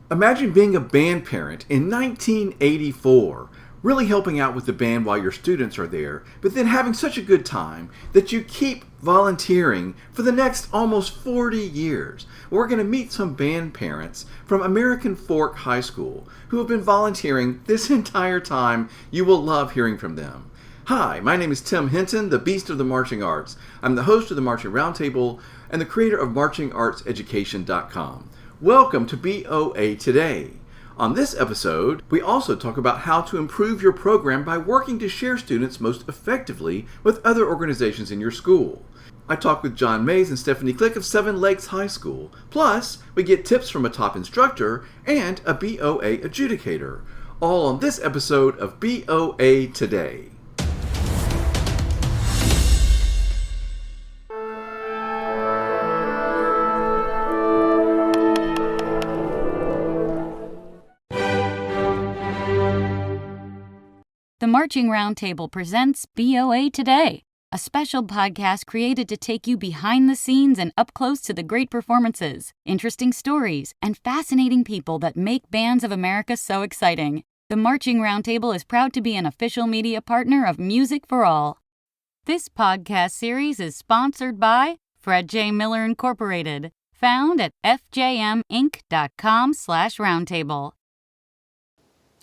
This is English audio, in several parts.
Imagine being a band parent in 1984, really helping out with the band while your students are there, but then having such a good time that you keep volunteering for the next almost 40 years. We're going to meet some band parents from American Fork High School who have been volunteering this entire time. You will love hearing from them. Hi, my name is Tim Hinton, the Beast of the Marching Arts. I'm the host of the Marching Roundtable and the creator of MarchingArtsEducation.com. Welcome to BOA Today. On this episode, we also talk about how to improve your program by working to share students most effectively with other organizations in your school. I talk with John Mays and Stephanie Click of Seven Lakes High School. Plus, we get tips from a top instructor and a BOA Adjudicator. All on this episode of BOA Today. The Marching Roundtable presents BOA Today, a special podcast created to take you behind the scenes and up close to the great performances, interesting stories, and fascinating people that make Bands of America so exciting. The Marching Roundtable is proud to be an official media partner of Music for All. This podcast series is sponsored by Fred J. Miller Incorporated, found at fjminc.com/roundtable.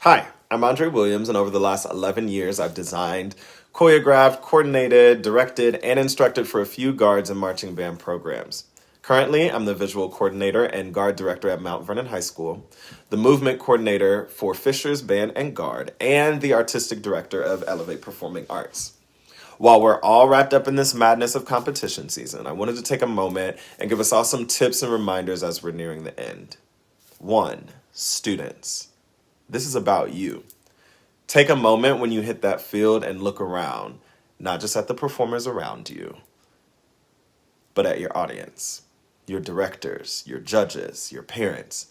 Hi, I'm Andre Williams, and over the last 11 years, I've designed, choreographed, coordinated, directed, and instructed for a few guards and marching band programs. Currently, I'm the visual coordinator and guard director at Mount Vernon High School, the movement coordinator for Fisher's Band and Guard, and the artistic director of Elevate Performing Arts. While we're all wrapped up in this madness of competition season, I wanted to take a moment and give us all some tips and reminders as we're nearing the end. 1. Students. This is about you. Take a moment when you hit that field and look around, not just at the performers around you, but at your audience, your directors, your judges, your parents.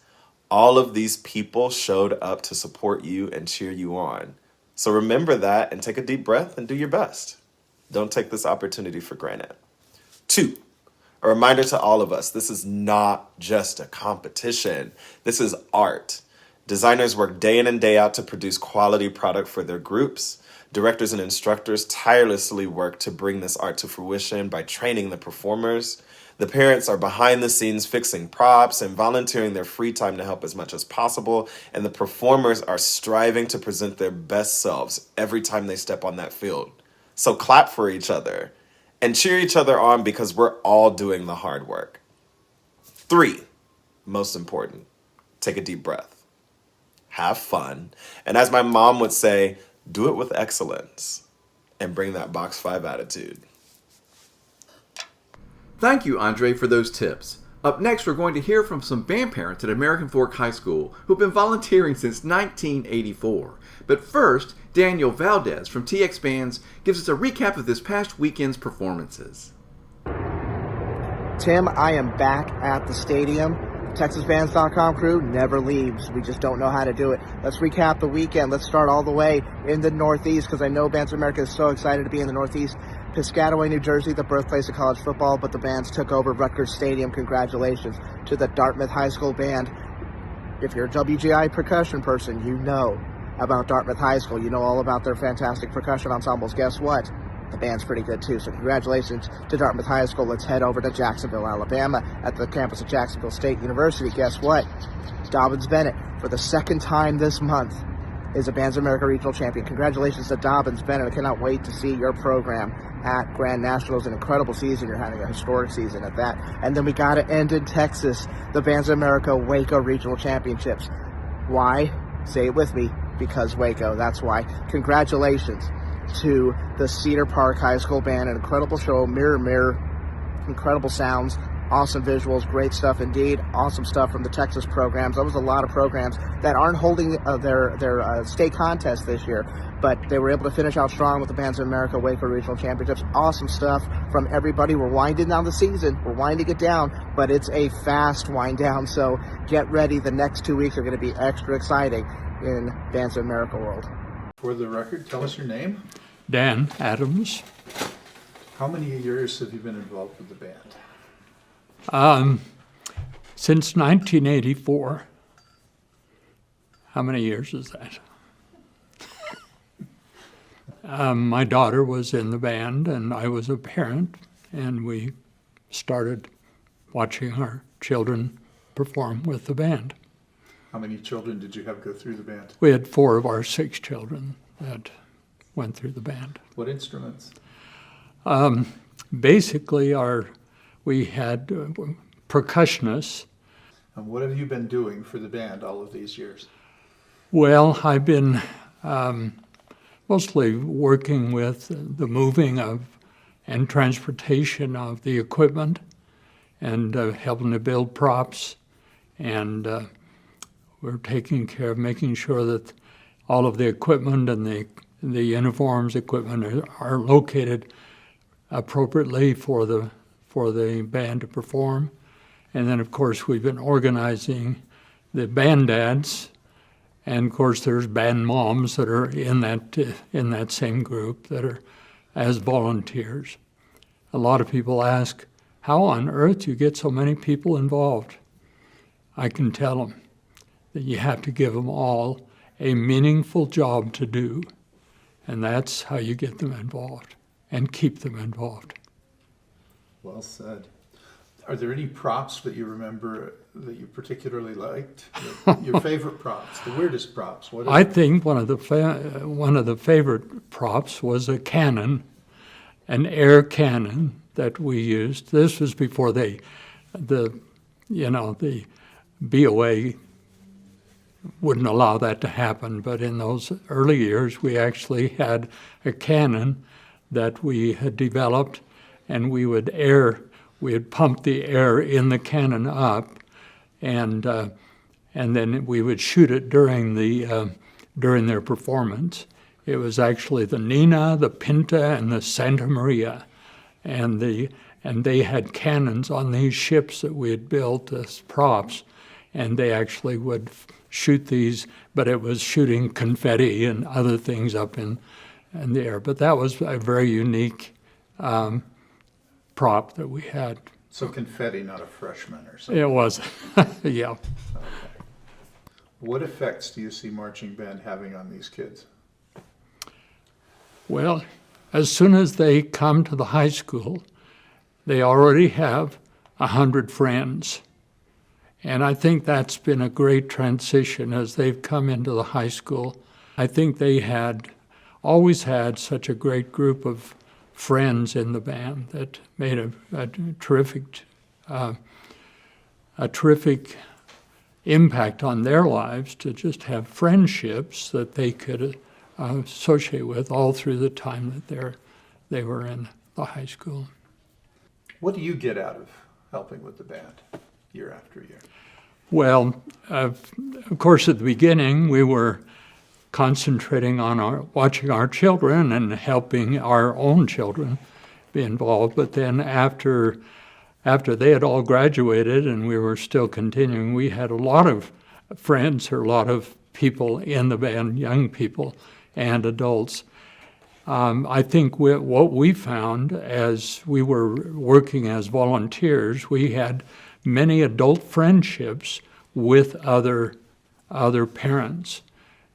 All of these people showed up to support you and cheer you on. So remember that and take a deep breath and do your best. Don't take this opportunity for granted. 2, a reminder to all of us, this is not just a competition. This is art. Designers work day in and day out to produce quality product for their groups. Directors and instructors tirelessly work to bring this art to fruition by training the performers. The parents are behind the scenes fixing props and volunteering their free time to help as much as possible. And the performers are striving to present their best selves every time they step on that field. So clap for each other and cheer each other on because we're all doing the hard work. 3, most important, take a deep breath. Have fun, and as my mom would say, do it with excellence, and bring that box 5 attitude. Thank you, Andre, for those tips. Up next, we're going to hear from some band parents at American Fork High School who've been volunteering since 1984. But first, Daniel Valdez from TX Bands gives us a recap of this past weekend's performances. Tim, I am back at the stadium. TexasBands.com crew never leaves. We just don't know how to do it. Let's recap the weekend. Let's start all the way in the Northeast because I know Bands of America is so excited to be in the Northeast. Piscataway, New Jersey, the birthplace of college football, but the bands took over Rutgers Stadium. Congratulations to the Dartmouth High School Band. If you're a WGI percussion person, you know about Dartmouth High School. You know all about their fantastic percussion ensembles. Guess what? The band's pretty good too, so congratulations to Dartmouth High School. Let's head over to Jacksonville, Alabama, at the campus of Jacksonville State University. Guess what? Dobbins Bennett, for the second time this month, is a Bands of America Regional Champion. Congratulations to Dobbins Bennett. I cannot wait to see your program at Grand Nationals. An incredible season. You're having a historic season at that. And then we got to end in Texas, the Bands of America Waco Regional Championships. Why? Say it with me. Because Waco. That's why. Congratulations to the Cedar Park High School Band. An incredible show, Mirror Mirror, incredible sounds, awesome visuals, great stuff indeed, awesome stuff from the Texas programs. There was a lot of programs that aren't holding their state contest this year, but they were able to finish out strong with the Bands of America Waco Regional Championships. Awesome stuff from everybody. We're winding down the season. We're winding it down, but it's a fast wind down, so get ready. The next 2 weeks are going to be extra exciting in Bands of America world. For the record, tell us your name. Dan Adams. How many years have you been involved with the band? Since 1984. How many years is that? My daughter was in the band, and I was a parent, and we started watching our children perform with the band. How many children did you have go through the band? We had 4 of our 6 children that went through the band. What instruments? Basically, we had percussionists. And what have you been doing for the band all of these years? Well, I've been mostly working with the moving of and transportation of the equipment and helping to build props. And we're taking care of making sure that all of the equipment and the uniforms equipment are located appropriately for the band to perform. And then, of course, we've been organizing the band dads, and of course, there's band moms that are in that same group that are as volunteers. A lot of people ask, how on earth do you get so many people involved? I can tell them that you have to give them all a meaningful job to do, and that's how you get them involved and keep them involved. Well said. Are there any props that you remember that you particularly liked? Your favorite props, the weirdest props? I think one of the favorite props was a cannon, an air cannon that we used. This was before the BOA wouldn't allow that to happen, but in those early years we actually had a cannon that we had developed, and we would pump the air in the cannon up, and then we would shoot it during their performance. It was actually the Nina, the Pinta, and the Santa Maria, and they had cannons on these ships that we had built as props, and they actually would shoot these, but it was shooting confetti and other things up in the air. But that was a very unique prop that we had. So confetti, not a freshman or something? It was, yeah. Okay. What effects do you see marching band having on these kids? Well, as soon as they come to the high school, they already have 100 friends. And I think that's been a great transition as they've come into the high school. I think they had always had such a great group of friends in the band that made a terrific impact on their lives to just have friendships that they could associate with all through the time that they were in the high school. What do you get out of helping with the band year after year? Well, of course, at the beginning, we were concentrating on watching our children and helping our own children be involved. But then after they had all graduated and we were still continuing, we had a lot of friends or a lot of people in the band, young people and adults. I think what we found as we were working as volunteers, we had many adult friendships with other parents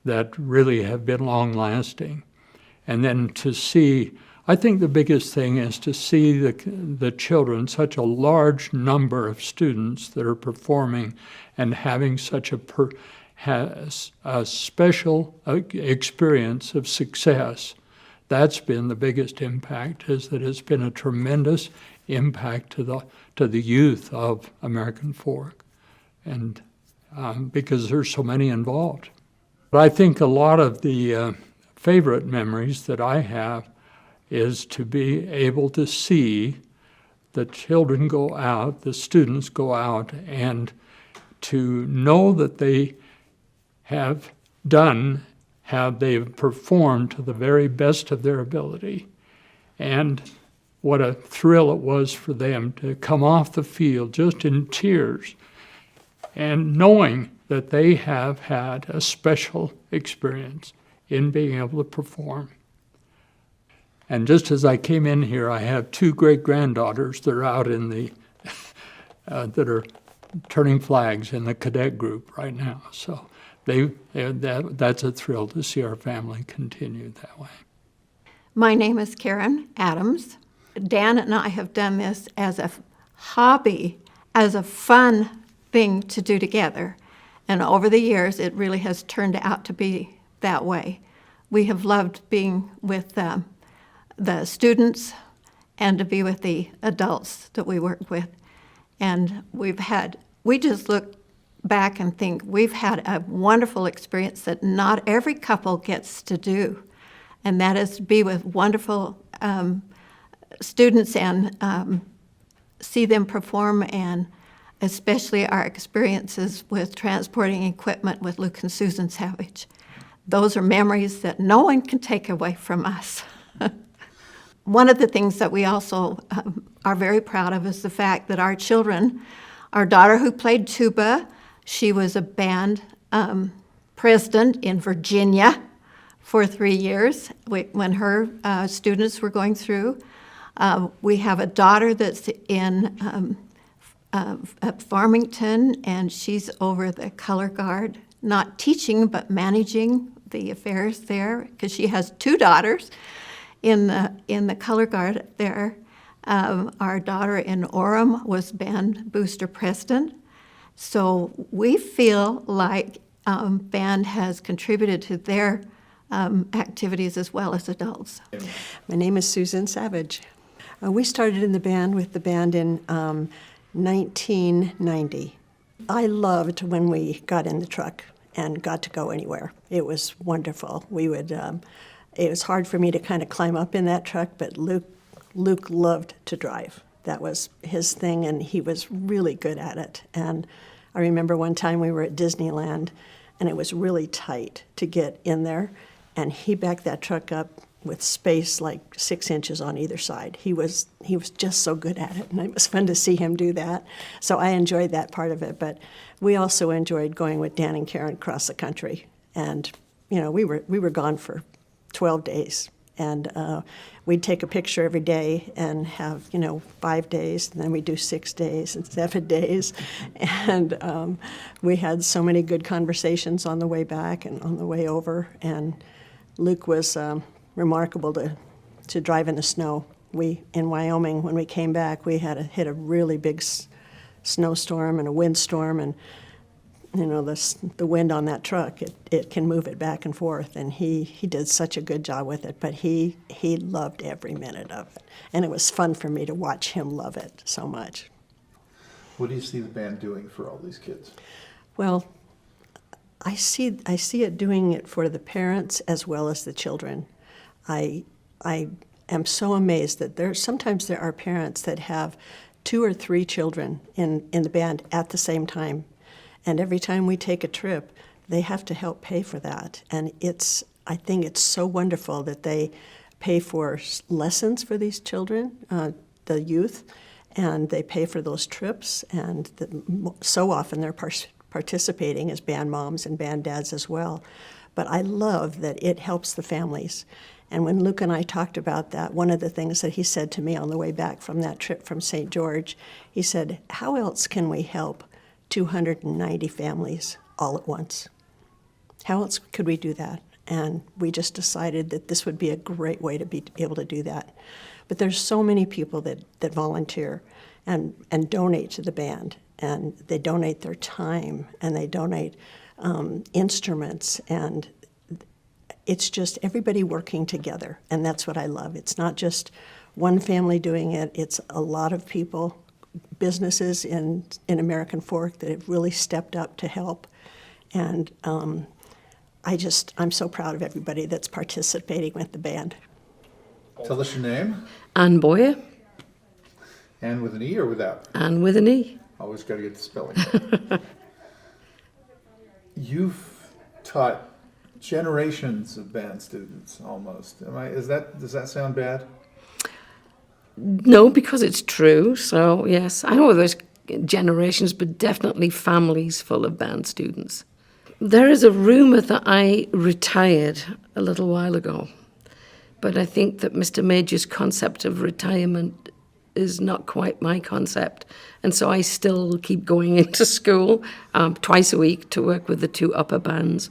that really have been long-lasting. And then to see, I think the biggest thing is to see the children, such a large number of students that are performing and having such a special experience of success. That's been the biggest impact, is that it's been a tremendous impact to the youth of American folk, and because there's so many involved. But I think a lot of the favorite memories that I have is to be able to see the children go out, the students go out, and to know that they have they've performed to the very best of their ability. And what a thrill it was for them to come off the field just in tears and knowing that they have had a special experience in being able to perform. And just as I came in here, I have 2 great-granddaughters that are out in that are turning flags in the cadet group right now. So that's a thrill to see our family continue that way. My name is Karen Adams. Dan and I have done this as a hobby, as a fun thing to do together. And over the years, it really has turned out to be that way. We have loved being with the students and to be with the adults that we work with. And we just look back and think we've had a wonderful experience that not every couple gets to do. And that is to be with wonderful students and see them perform, and especially our experiences with transporting equipment with Luke and Susan Savage. Those are memories that no one can take away from us. One of the things that we also are very proud of is the fact that our children, our daughter who played tuba, she was a band president in Virginia for 3 years when her students were going through. We have a daughter that's in Farmington, and she's over the color guard, not teaching but managing the affairs there, because she has 2 daughters in the color guard there. Our daughter in Orem was band booster president. So we feel like band has contributed to their activities as well as adults. My name is Susan Savage. We started in the band with the band in 1990. I loved when we got in the truck and got to go anywhere. It was wonderful. We would. It was hard for me to kind of climb up in that truck, but Luke loved to drive. That was his thing, and he was really good at it. And I remember one time we were at Disneyland, and it was really tight to get in there, and he backed that truck up with space like 6 inches on either side. He was just so good at it, and it was fun to see him do that. So I enjoyed that part of it, but we also enjoyed going with Dan and Karen across the country. And we were gone for 12 days, and we'd take a picture every day and have 5 days, and then we'd do 6 days and 7 days, and we had so many good conversations on the way back and on the way over. And Luke was remarkable to drive in the snow. In Wyoming, when we came back, we had hit a really big snowstorm and a windstorm, and the wind on that truck, it can move it back and forth, and he did such a good job with it, but he loved every minute of it, and it was fun for me to watch him love it so much. What do you see the band doing for all these kids? Well, I see it doing it for the parents as well as the children. I am so amazed that sometimes there are parents that have 2 or 3 children in the band at the same time. And every time we take a trip, they have to help pay for that. And I think it's so wonderful that they pay for lessons for these children, the youth, and they pay for those trips. And so often they're participating as band moms and band dads as well. But I love that it helps the families. And when Luke and I talked about that, one of the things that he said to me on the way back from that trip from St. George, he said, "How else can we help 290 families all at once? How else could we do that?" And we just decided that this would be a great way to be able to do that. But there's so many people that volunteer and donate to the band, and they donate their time, and they donate instruments, and it's just everybody working together, and that's what I love. It's not just one family doing it, it's a lot of people, businesses in American Fork that have really stepped up to help. And I'm so proud of everybody that's participating with the band. Tell us your name. Ann Boyer. Ann with an E or without? Ann with an E. Always got to get the spelling right. You've taught generations of band students almost. Does that sound bad? No, because it's true. So, yes, I know there's generations, but definitely families full of band students. There is a rumour that I retired a little while ago, but I think that Mr. Major's concept of retirement is not quite my concept. And so I still keep going into school twice a week to work with the two upper bands.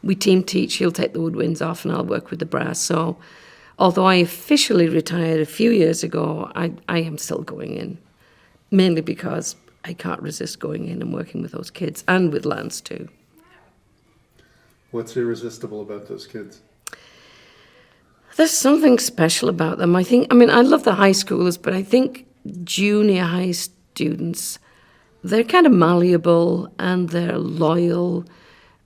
We team teach. He'll take the woodwinds off and I'll work with the brass. So although I officially retired a few years ago, I am still going in, mainly because I can't resist going in and working with those kids, and with Lance too. What's irresistible about those kids? There's something special about them. I love the high schoolers, but I think junior high students, they're kind of malleable and they're loyal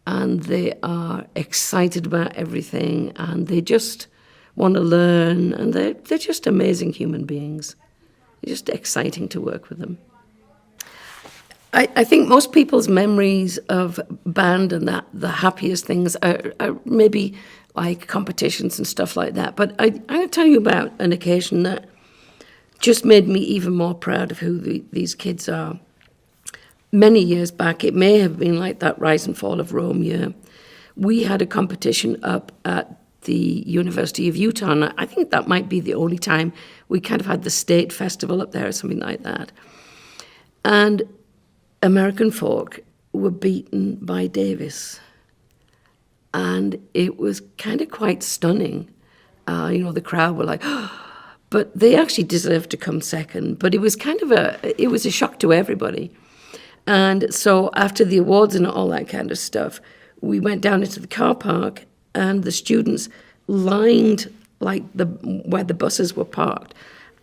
and they are excited about everything and they just want to learn, and they're just amazing human beings. It's just exciting to work with them. I think most people's memories of band and the happiest things are maybe like competitions and stuff like that. But I'm going to tell you about an occasion that just made me even more proud of who these kids are. Many years back, it may have been like that Rise and Fall of Rome year, we had a competition up at the University of Utah, and I think that might be the only time we kind of had the state festival up there or something like that. And American folk were beaten by Davis. And it was kind of quite stunning. The crowd were like, oh, but they actually deserved to come second. But it was it was a shock to everybody. And so after the awards and all that kind of stuff, we went down into the car park and the students lined like where the buses were parked.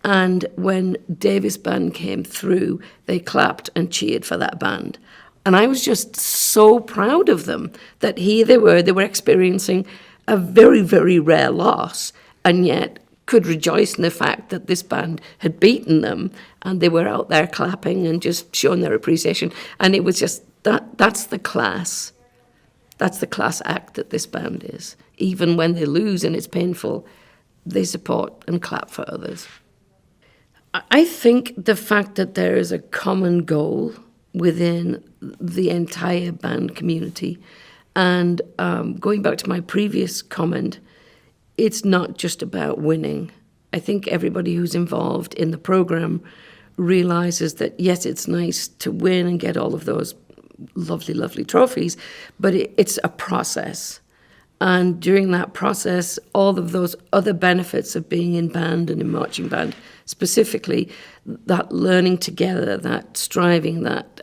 And when Davis Band came through, they clapped and cheered for that band. And I was just so proud of them that here they were experiencing a very, very rare loss, and yet could rejoice in the fact that this band had beaten them, and they were out there clapping and just showing their appreciation. And it was just, that's the class. That's the class act that this band is. Even when they lose and it's painful, they support and clap for others. I think the fact that there is a common goal within the entire band community, and going back to my previous comment, it's not just about winning. I think everybody who's involved in the program realizes that, yes, it's nice to win and get all of those lovely, lovely trophies, but it's a process. And during that process, all of those other benefits of being in band and in marching band, specifically, that learning together, that striving, that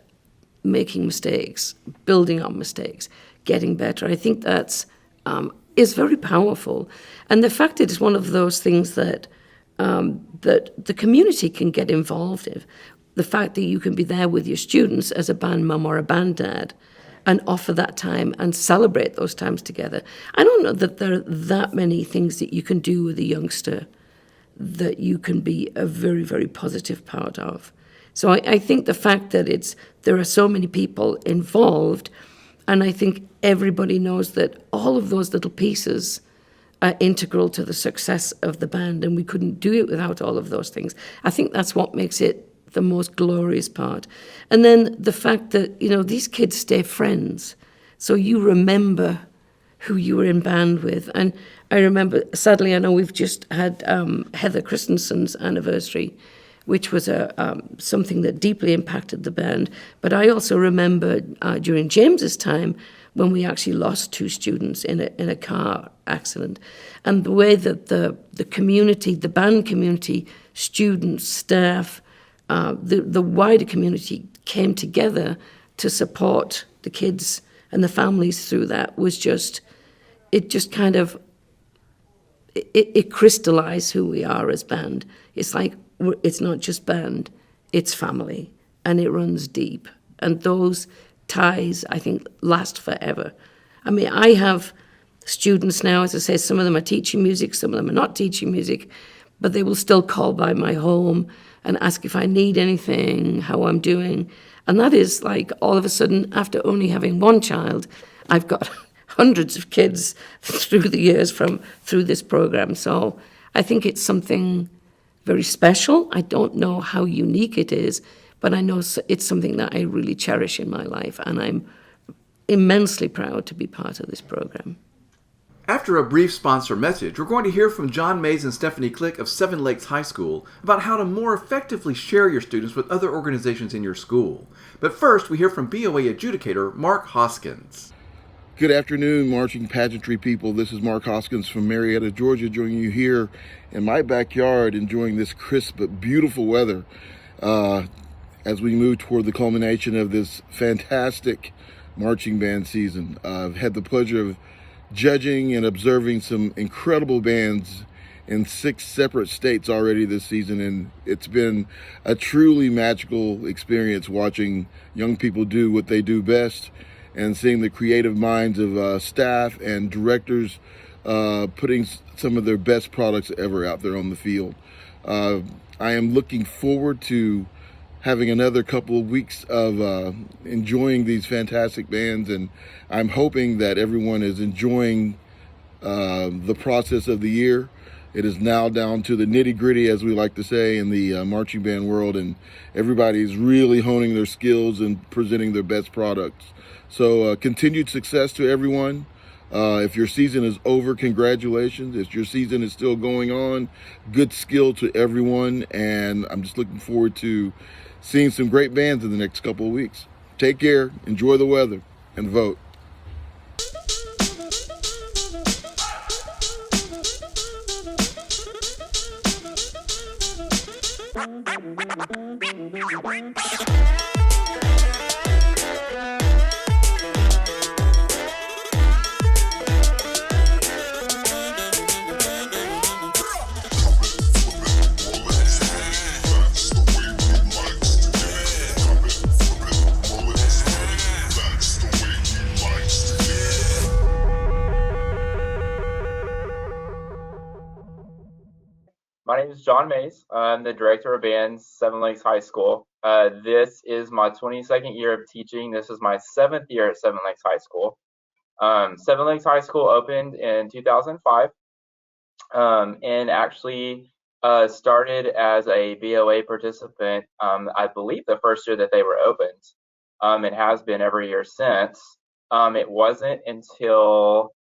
making mistakes, building on mistakes, getting better, I think that's is very powerful. And the fact it is one of those things that that the community can get involved in. The fact that you can be there with your students as a band mum or a band dad and offer that time and celebrate those times together. I don't know that there are that many things that you can do with a youngster that you can be a very, very positive part of. So I think the fact that there are so many people involved, and I think everybody knows that all of those little pieces are integral to the success of the band, and we couldn't do it without all of those things. I think that's what makes it the most glorious part. And then the fact that, these kids stay friends. So you remember who you were in band with. And I remember, sadly, I know we've just had Heather Christensen's anniversary, which was something that deeply impacted the band. But I also remember during James's time when we actually lost 2 students in a car accident. And the way that the community, the band community, students, staff, the wider community came together to support the kids and the families through that was just, it crystallized who we are as band. It's like, it's not just band, it's family, and it runs deep. And those ties, I think, last forever. I mean, I have students now, as I say, some of them are teaching music, some of them are not teaching music, but they will still call by my home and ask if I need anything, how I'm doing. And that is like, all of a sudden, after only having one child, I've got hundreds of kids through the years through this program. So I think it's something very special. I don't know how unique it is, but I know it's something that I really cherish in my life, and I'm immensely proud to be part of this program. After a brief sponsor message, we're going to hear from John Mays and Stephanie Click of Seven Lakes High School about how to more effectively share your students with other organizations in your school. But first, we hear from BOA Adjudicator Mark Hoskins. Good afternoon, marching pageantry people. This is Mark Hoskins from Marietta, Georgia, joining you here in my backyard, enjoying this crisp but beautiful weather as we move toward the culmination of this fantastic marching band season. I've had the pleasure of judging and observing some incredible bands in 6 separate states already this season, and it's been a truly magical experience watching young people do what they do best and seeing the creative minds of staff and directors putting some of their best products ever out there on the field. I am looking forward to having another couple of weeks of enjoying these fantastic bands, and I'm hoping that everyone is enjoying the process of the year. It is now down to the nitty-gritty, as we like to say, in the marching band world, and everybody's really honing their skills and presenting their best products. So continued success to everyone. If your season is over, congratulations. If your season is still going on, good skill to everyone, and I'm just looking forward to seeing some great bands in the next couple of weeks. Take care, enjoy the weather, and vote. My name is John Mays. I'm the director of bands, Seven Lakes High School. This is my 22nd year of teaching. This is my 7th year at Seven Lakes High School. Seven Lakes High School opened in 2005 and actually started as a BOA participant, I believe the first year that they were opened. It has been every year since. It wasn't until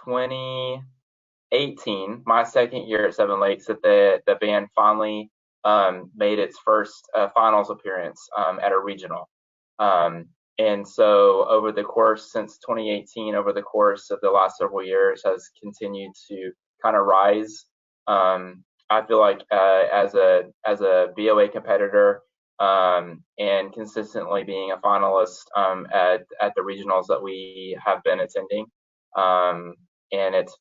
2018, my second year at Seven Lakes, that the band finally made its first finals appearance at a regional. And so over the course, since 2018, over the course of the last several years, has continued to kind of rise. I feel like as a BOA competitor and consistently being a finalist at the regionals that we have been attending. And it's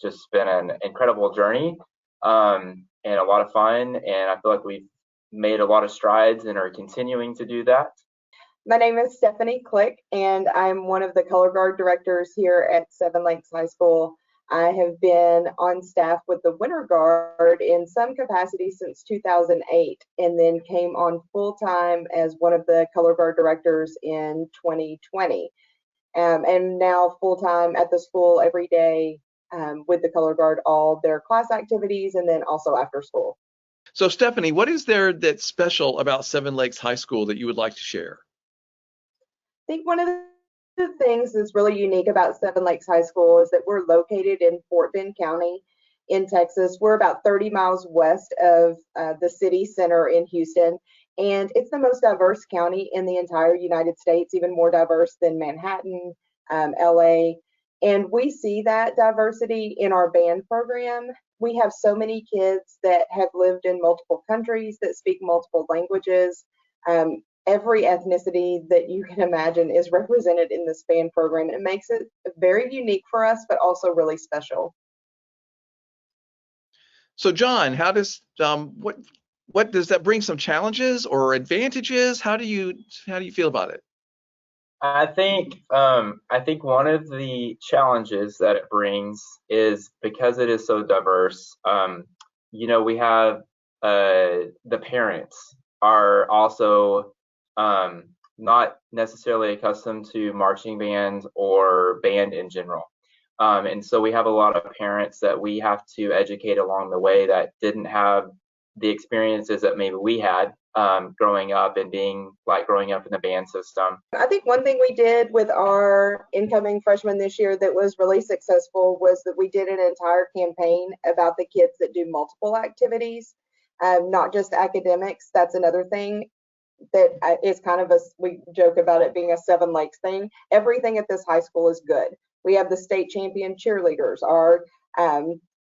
just been an incredible journey and a lot of fun. And I feel like we've made a lot of strides and are continuing to do that. My name is Stephanie Click, and I'm one of the color guard directors here at Seven Lakes High School. I have been on staff with the Winter Guard in some capacity since 2008, and then came on full-time as one of the color guard directors in 2020. And now full-time at the school every day with the color guard, all their class activities, and then also after school. So Stephanie, what is there that's special about Seven Lakes High School that you would like to share? I think one of the things that's really unique about Seven Lakes High School is that we're located in Fort Bend County in Texas. We're about 30 miles west of the city center in Houston, and it's the most diverse county in the entire United States, even more diverse than Manhattan, LA. And we see that diversity in our band program. We have so many kids that have lived in multiple countries, that speak multiple languages. Every ethnicity that you can imagine is represented in this band program. It makes it very unique for us, but also really special. So John, how does what does that bring? Some challenges or advantages? How do you feel about it? I think one of the challenges that it brings is because it is so diverse. We have the parents are also not necessarily accustomed to marching band or band in general. And so we have a lot of parents that we have to educate along the way that didn't have the experiences that maybe we had. growing up and growing up in the band system. I think one thing we did with our incoming freshmen this year that was really successful was that we did an entire campaign about the kids that do multiple activities, not just academics. That's another thing that is kind of we joke about it being a Seven Lakes thing. Everything at this high school is good. We have the state champion cheerleaders.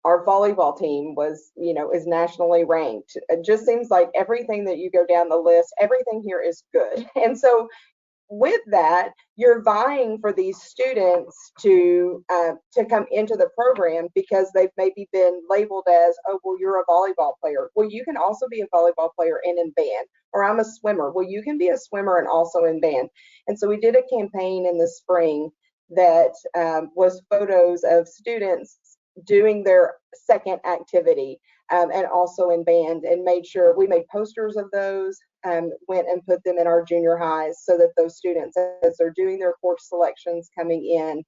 Our volleyball team is nationally ranked. It just seems like everything that you go down the list, everything here is good. And so with that, you're vying for these students to come into the program because they've maybe been labeled as, oh, well, you're a volleyball player. Well, you can also be a volleyball player and in band. Or I'm a swimmer. Well, you can be a swimmer and also in band. And so we did a campaign in the spring that was photos of students doing their second activity and also in band, and made sure we made posters of those, went and put them in our junior highs so that those students, as they're doing their course selections coming in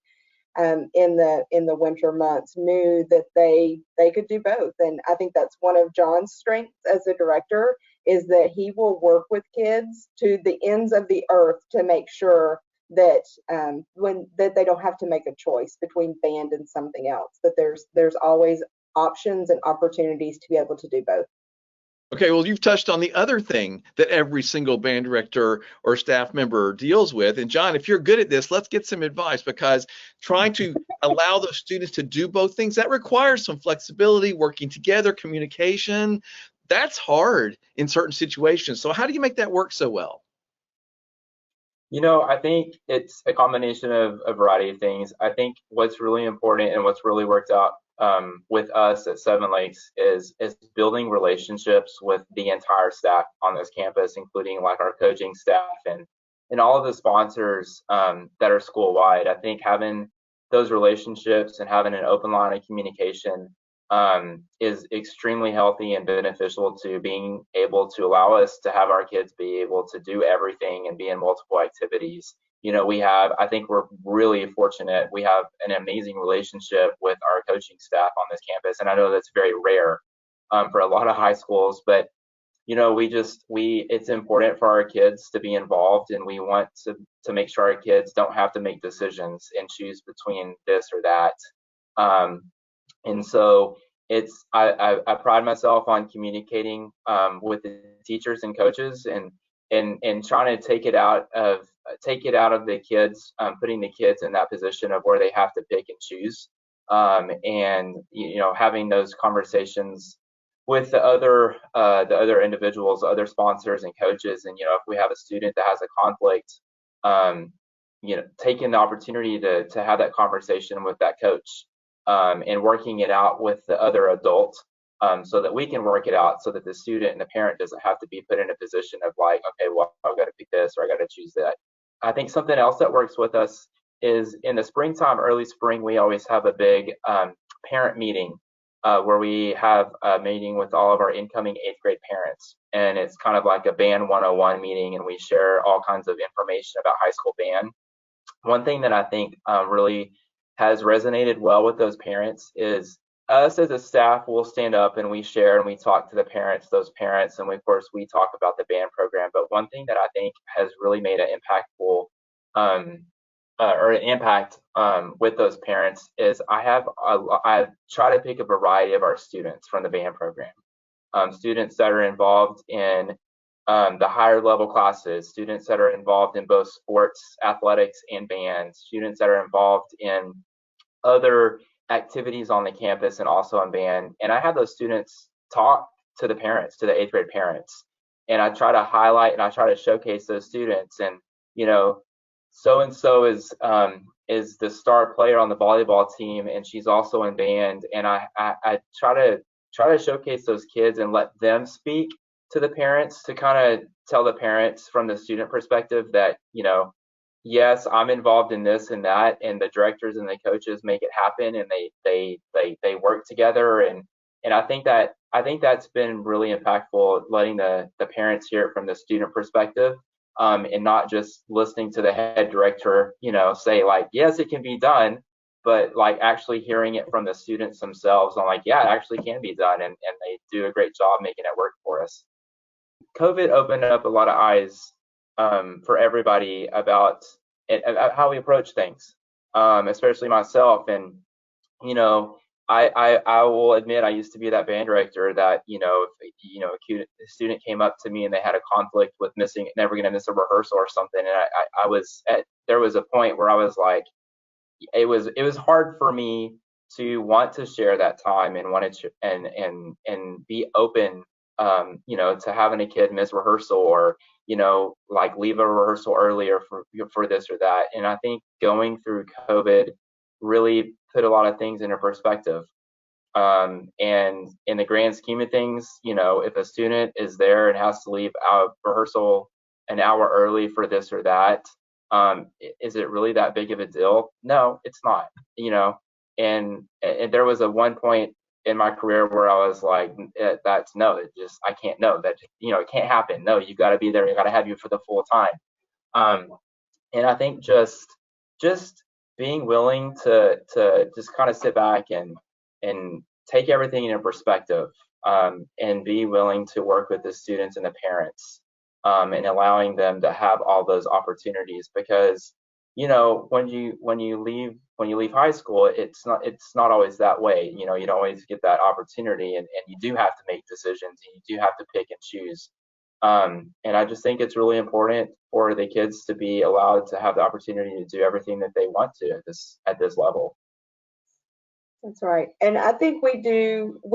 the winter months, knew that they could do both. And I think that's one of John's strengths as a director, is that he will work with kids to the ends of the earth to make sure that that they don't have to make a choice between band and something else, that there's always options and opportunities to be able to do both. Okay, well, you've touched on the other thing that every single band director or staff member deals with. And John, if you're good at this, let's get some advice, because trying to allow those students to do both things, that requires some flexibility, working together, communication. That's hard in certain situations. So how do you make that work so well? I think it's a combination of a variety of things. I think what's really important and what's really worked out with us at Seven Lakes is building relationships with the entire staff on this campus, including like our coaching staff and all of the sponsors that are school-wide. I think having those relationships and having an open line of communication is extremely healthy and beneficial to being able to allow us to have our kids be able to do everything and be in multiple activities. I think we're really fortunate. We have an amazing relationship with our coaching staff on this campus. And I know that's very rare for a lot of high schools, but it's important for our kids to be involved, and we want to make sure our kids don't have to make decisions and choose between this or that. And so I pride myself on communicating with the teachers and coaches and trying to take it out of the kids, putting the kids in that position of where they have to pick and choose, and having those conversations with the other individuals, other sponsors and coaches. And if we have a student that has a conflict, taking the opportunity to have that conversation with that coach, and working it out with the other adult, so that we can work it out, so that the student and the parent doesn't have to be put in a position of like, okay, well, I've got to pick this or I got to choose that. I think something else that works with us is in the springtime, early spring, we always have a big parent meeting where we have a meeting with all of our incoming 8th grade parents. And it's kind of like a band 101 meeting, and we share all kinds of information about high school band. One thing that I think really has resonated well with those parents is us as a staff will stand up and we share and we talk to those parents, and of course we talk about the band program. But one thing that I think has really made an impactful impact with those parents is I try to pick a variety of our students from the band program, students that are involved in the higher level classes, students that are involved in both sports, athletics, and band, students that are involved in other activities on the campus and also in band. And I have those students talk to the parents, to the 8th grade parents, and I try to highlight and I try to showcase those students. And so and so is the star player on the volleyball team, and she's also in band. And I try to showcase those kids and let them speak to the parents, to kind of tell the parents from the student perspective that yes, I'm involved in this and that, and the directors and the coaches make it happen, and they work together. And I think that's been really impactful, letting the parents hear it from the student perspective, and not just listening to the head director, say like, yes, it can be done, but like actually hearing it from the students themselves. I'm like, yeah, it actually can be done, and they do a great job making it work for us. COVID opened up a lot of eyes for everybody about how we approach things, especially myself. And I will admit I used to be that band director that if a student came up to me and they had a conflict with never going to miss a rehearsal or something, and there was a point where I was like, it was hard for me to want to share that time and wanted to and be open, to having a kid miss rehearsal or like leave a rehearsal earlier for this or that. And I think going through COVID really put a lot of things into perspective. And in the grand scheme of things, if a student is there and has to leave out rehearsal an hour early for this or that, is it really that big of a deal? No, it's not. And there was a one point in my career where I was like, that's no, I can't, no, that, it can't happen. No, you got to be there. You got to have you for the full time. And I think just being willing to just kind of sit back and take everything into perspective, and be willing to work with the students and the parents, and allowing them to have all those opportunities, because when you leave high school, it's not always that way. You don't always get that opportunity, and you do have to make decisions, and you do have to pick and choose. And I just think it's really important for the kids to be allowed to have the opportunity to do everything that they want to at this level. That's right. And I think we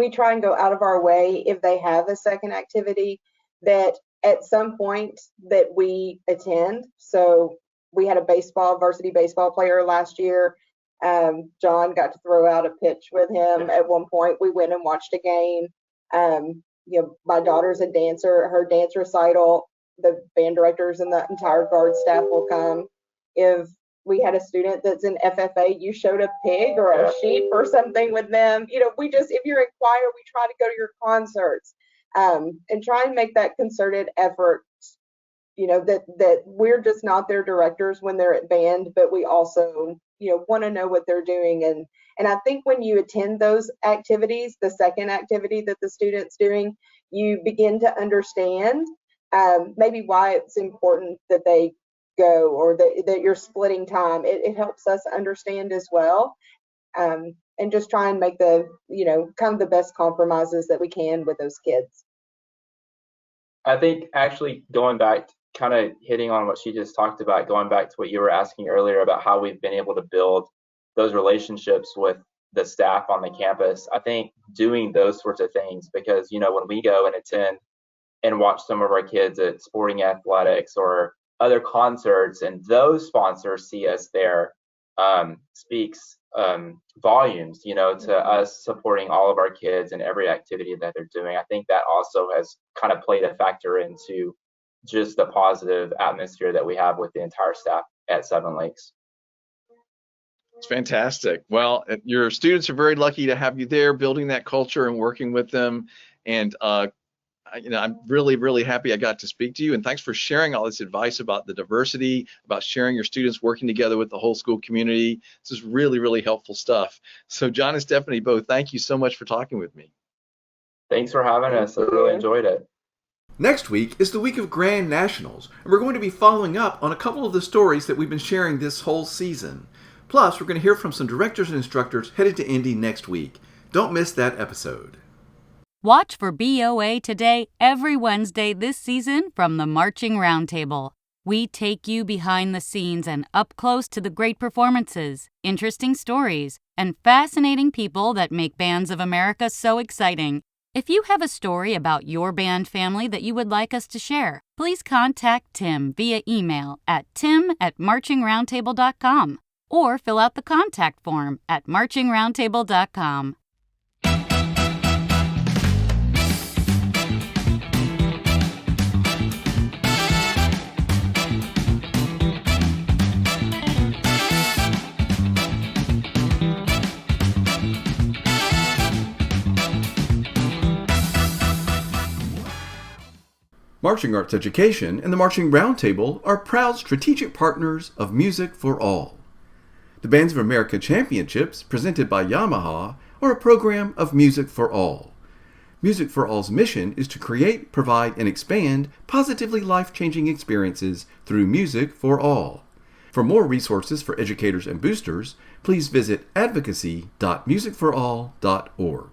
try and go out of our way if they have a second activity that at some point that we attend. So we had a varsity baseball player last year. John got to throw out a pitch with him at one point. We went and watched a game. My daughter's a dancer. Her dance recital, the band directors and the entire guard staff will come. If we had a student that's in FFA, you showed a pig or a sheep or something with them. If you're in choir, we try to go to your concerts, and try and make that concerted effort, that we're just not their directors when they're at band, but we also, want to know what they're doing. And I think when you attend those activities, the second activity that the student's doing, you begin to understand maybe why it's important that they go, or that you're splitting time. It helps us understand as well, and just try and make the kind of the best compromises that we can with those kids. I think actually going back, kind of hitting on what she just talked about, going back to what you were asking earlier about how we've been able to build those relationships with the staff on the campus. I think doing those sorts of things, because when we go and attend and watch some of our kids at sporting athletics or other concerts, and those sponsors see us there, speaks volumes, to us supporting all of our kids and every activity that they're doing. I think that also has kind of played a factor into just the positive atmosphere that we have with the entire staff at Seven Lakes. It's fantastic. Well, your students are very lucky to have you there, building that culture and working with them. And I'm really, really happy I got to speak to you. And thanks for sharing all this advice about the diversity, about sharing your students working together with the whole school community. This is really, really helpful stuff. So John and Stephanie, both, thank you so much for talking with me. Thanks for having us. I really enjoyed it. Next week is the week of Grand Nationals, and we're going to be following up on a couple of the stories that we've been sharing this whole season. Plus, we're going to hear from some directors and instructors headed to Indy next week. Don't miss that episode. Watch for BOA Today every Wednesday this season from the Marching Roundtable. We take you behind the scenes and up close to the great performances, interesting stories, and fascinating people that make Bands of America so exciting. If you have a story about your band family that you would like us to share, please contact Tim via email at tim@marchingroundtable.com or fill out the contact form at marchingroundtable.com. Marching Arts Education and the Marching Roundtable are proud strategic partners of Music for All. The Bands of America Championships, presented by Yamaha, are a program of Music for All. Music for All's mission is to create, provide, and expand positively life-changing experiences through music for all. For more resources for educators and boosters, please visit advocacy.musicforall.org.